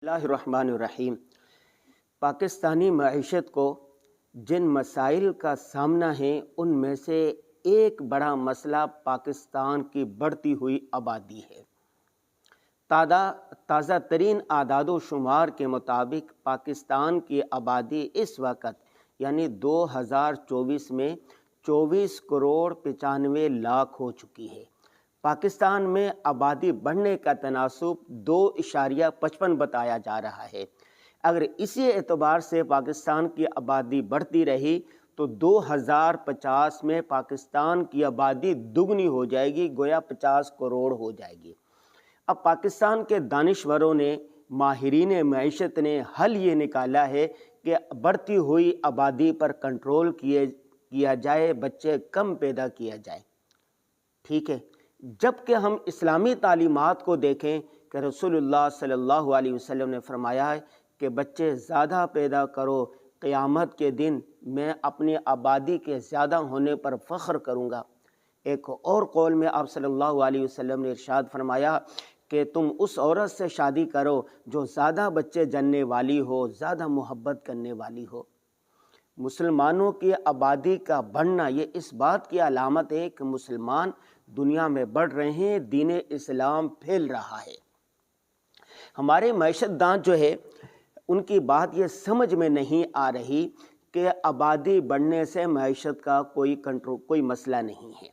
اللہ الرحمن الرحیم۔ پاکستانی معیشت کو جن مسائل کا سامنا ہے ان میں سے ایک بڑا مسئلہ پاکستان کی بڑھتی ہوئی آبادی ہے۔ تازہ ترین اعداد و شمار کے مطابق پاکستان کی آبادی اس وقت یعنی 2024 میں 24 کروڑ 95 لاکھ ہو چکی ہے۔ پاکستان میں آبادی بڑھنے کا تناسب 2.55 بتایا جا رہا ہے۔ اگر اسی اعتبار سے پاکستان کی آبادی بڑھتی رہی تو 2050 میں پاکستان کی آبادی دگنی ہو جائے گی، گویا 50 کروڑ ہو جائے گی۔ اب پاکستان کے دانشوروں نے، ماہرین معیشت نے حل یہ نکالا ہے کہ بڑھتی ہوئی آبادی پر کنٹرول کیا جائے، بچے کم پیدا کیا جائے۔ ٹھیک ہے، جبکہ ہم اسلامی تعلیمات کو دیکھیں کہ رسول اللہ صلی اللہ علیہ وسلم نے فرمایا ہے کہ بچے زیادہ پیدا کرو، قیامت کے دن میں اپنی آبادی کے زیادہ ہونے پر فخر کروں گا۔ ایک اور قول میں آپ صلی اللہ علیہ وسلم نے ارشاد فرمایا کہ تم اس عورت سے شادی کرو جو زیادہ بچے جننے والی ہو، زیادہ محبت کرنے والی ہو۔ مسلمانوں کی آبادی کا بڑھنا یہ اس بات کی علامت ہے کہ مسلمان دنیا میں بڑھ رہے ہیں، دین اسلام پھیل رہا ہے۔ ہمارے معیشت دان جو ہے ان کی بات یہ سمجھ میں نہیں آ رہی کہ آبادی بڑھنے سے معیشت کا کوئی مسئلہ نہیں ہے۔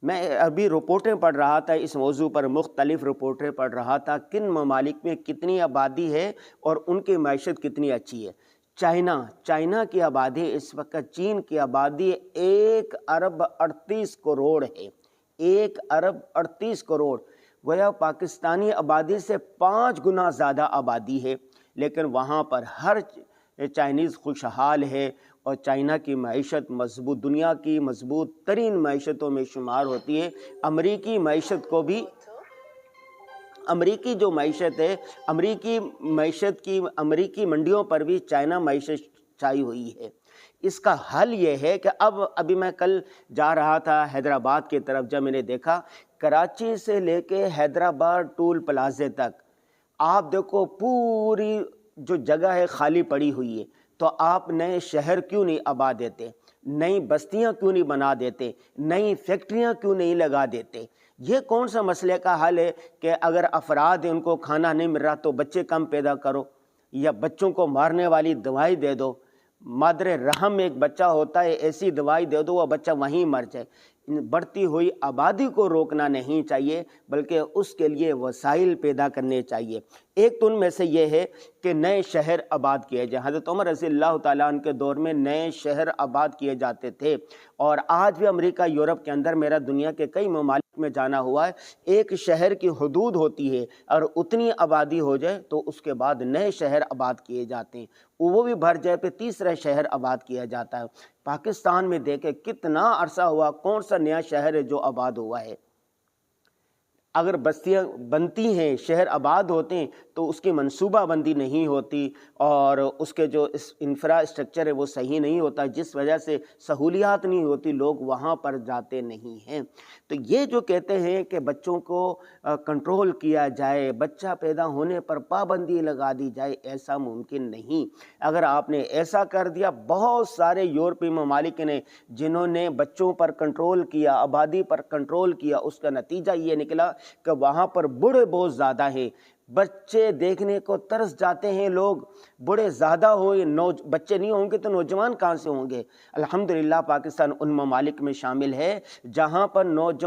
میں ابھی رپورٹیں پڑھ رہا تھا اس موضوع پر، مختلف رپورٹیں پڑھ رہا تھا کن ممالک میں کتنی آبادی ہے اور ان کی معیشت کتنی اچھی ہے۔ چائنا کی آبادی اس وقت، چین کی آبادی 1 ارب 38 کروڑ ہے۔ 1 ارب 38 کروڑ، گویا پاکستانی آبادی سے 5 گنا زیادہ آبادی ہے، لیکن وہاں پر ہر چائنیز خوشحال ہے اور چائنا کی معیشت مضبوط، دنیا کی مضبوط ترین معیشتوں میں شمار ہوتی ہے۔ امریکی معیشت کو بھی، امریکی جو معیشت ہے، امریکی منڈیوں پر بھی چائنا معیشت چھائی ہوئی ہے۔ اس کا حل یہ ہے کہ ابھی میں کل جا رہا تھا حیدرآباد کی طرف، جب میں نے دیکھا کراچی سے لے کے حیدرآباد ٹول پلازے تک آپ دیکھو پوری جو جگہ ہے خالی پڑی ہوئی ہے، تو آپ نئے شہر کیوں نہیں آباد دیتے، نئی بستیاں کیوں نہیں بنا دیتے، نئی فیکٹریاں کیوں نہیں لگا دیتے؟ یہ کون سا مسئلے کا حل ہے کہ اگر افراد ان کو کھانا نہیں مل رہا تو بچے کم پیدا کرو، یا بچوں کو مارنے والی دوائی دے دو، مادر رحم میں ایک بچہ ہوتا ہے، ایسی دوائی دے دو وہ بچہ وہیں مر جائے۔ بڑھتی ہوئی آبادی کو روکنا نہیں چاہیے، بلکہ اس کے لیے وسائل پیدا کرنے چاہیے۔ ایک تو ان میں سے یہ ہے کہ نئے شہر آباد کیے جائیں۔ حضرت عمر رضی اللہ تعالیٰ عنہ کے دور میں نئے شہر آباد کیے جاتے تھے، اور آج بھی امریکہ، یورپ کے اندر، میرا دنیا کے کئی ممالک میں جانا ہوا ہے، ایک شہر کی حدود ہوتی ہے اور اتنی آبادی ہو جائے تو اس کے بعد نئے شہر آباد کیے جاتے ہیں، وہ بھی بھر جائے پہ تیسرا شہر آباد کیا جاتا ہے۔ پاکستان میں دیکھیں کتنا عرصہ ہوا، کون سا نیا شہر ہے جو آباد ہوا ہے؟ اگر بستیاں بنتی ہیں، شہر آباد ہوتے ہیں تو اس کی منصوبہ بندی نہیں ہوتی، اور اس کے جو انفراسٹرکچر ہے وہ صحیح نہیں ہوتا، جس وجہ سے سہولیات نہیں ہوتی، لوگ وہاں پر جاتے نہیں ہیں۔ تو یہ جو کہتے ہیں کہ بچوں کو کنٹرول کیا جائے، بچہ پیدا ہونے پر پابندی لگا دی جائے، ایسا ممکن نہیں۔ اگر آپ نے ایسا کر دیا، بہت سارے یورپی ممالک نے جنہوں نے بچوں پر کنٹرول کیا، آبادی پر کنٹرول کیا، اس کا نتیجہ یہ نکلا کہ وہاں پر بوڑھے بہت زیادہ ہیں، بچے دیکھنے کو ترس جاتے ہیں لوگ، بوڑھے زیادہ ہوں، بچے نہیں ہوں گے تو نوجوان کہاں سے ہوں گے؟ الحمدللہ پاکستان ان ممالک میں شامل ہے جہاں پر نوجوان